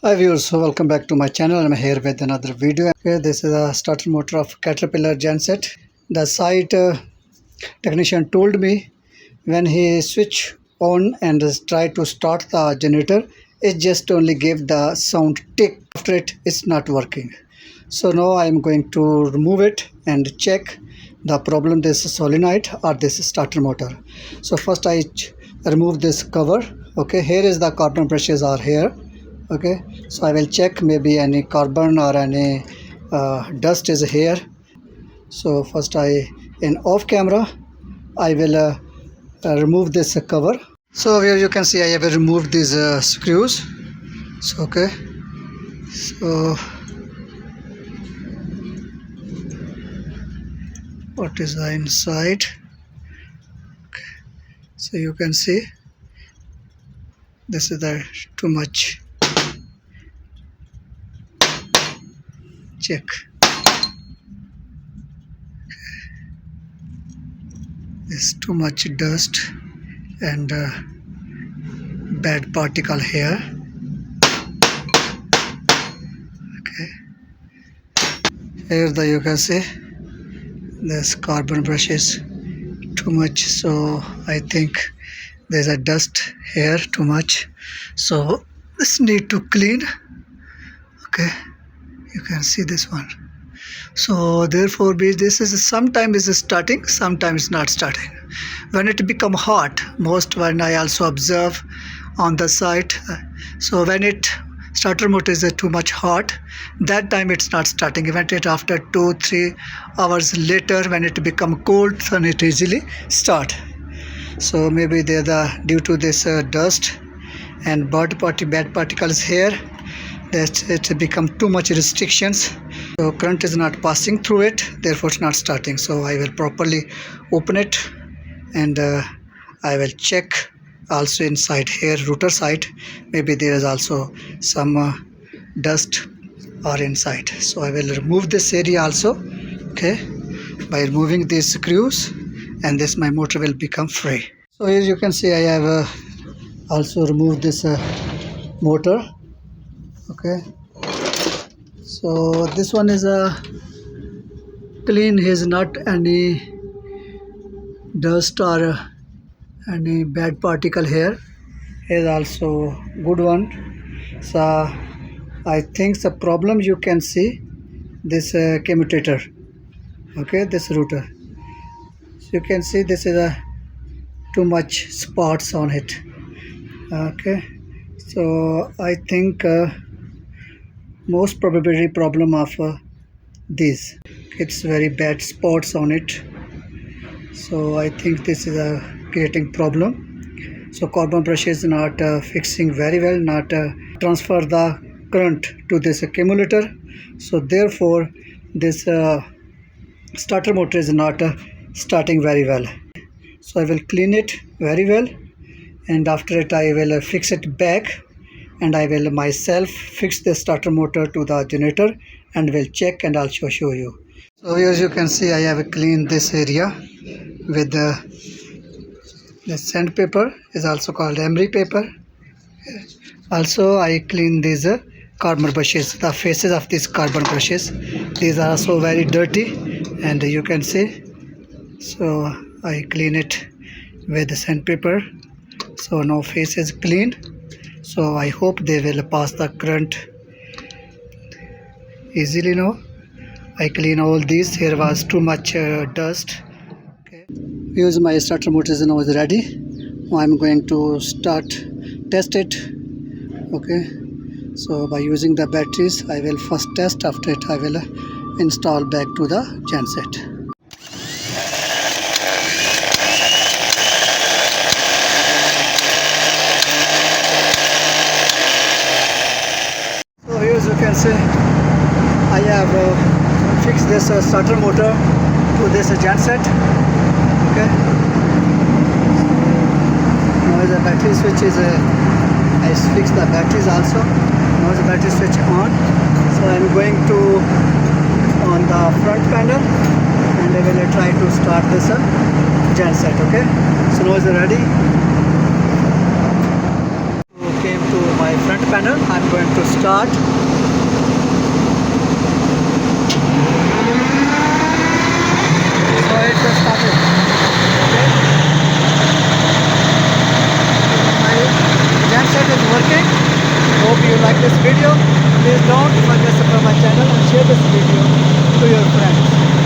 Hi viewers, so welcome back to my channel. I'm here with another video. Okay, this is a starter motor of Caterpillar genset. The site technician told me when he switch on and try to start the generator, it just only gave the sound tick. After it, it's not working. So now I'm going to remove it and check the problem, this solenoid or this starter motor. So first I remove this cover. Okay, here is the carbon brushes are here. Okay, so I will check maybe any carbon or any dust is here. So first in off camera I will remove this cover. So here you can see I have removed these screws. So okay, so what is the inside? Okay, so you can see this is the too much. Check. There's too much dust and bad particle here. Okay, here you can see this carbon brush is too much, so I think there's a dust here too much, so this need to clean. Okay, you can see this one. So therefore this is sometimes is starting, sometimes not starting. When it become hot, most when I also observe on the site, so when it starter motor is too much hot, that time it's not starting. Even it after 2-3 hours later when it become cold, then it easily start. So maybe they're due to this dust and bad particles here, that it become too much restrictions, so current is not passing through it, therefore it's not starting. So I will properly open it and I will check also inside here rotor side, maybe there is also some dust or inside. So I will remove this area also, okay, by removing these screws, and this my motor will become free. So here you can see I have also removed this motor. Okay, so this one is clean, is not any dust or any bad particle here. Is also good one. So I think the problem you can see this commutator. Okay, this router. So you can see this is too much spots on it. Okay, so I think most probably problem of this, it's very bad spots on it. So I think this is creating problem. So carbon brush is not fixing very well, not transfer the current to this accumulator. So therefore this starter motor is not starting very well. So I will clean it very well, and after it I will fix it back, and I will myself fix the starter motor to the generator and will check and also show you. So as you can see I have cleaned this area with the sandpaper, is also called emery paper. Also I clean these carbon brushes, the faces of these carbon brushes. These are also very dirty, and you can see. So I clean it with the sandpaper. So now face is clean. So I hope they will pass the current easily now. I clean all these. Here was too much dust. Okay. Use my starter motor now is ready. Now I'm going to test it. Okay. So by using the batteries, I will first test. After it, I will install back to the genset. So here as you can see, I have fixed this starter motor to this genset. Okay. Now the battery switch is I fixed the batteries also. Now the battery switch on. So I'm going to on the front panel and I will try to start this genset. Okay. So now is it ready? So came to my my front panel. I'm going to start. So it just started. Okay. My jack set is working. Hope you like this video. Please don't forget to subscribe my channel and share this video to your friends.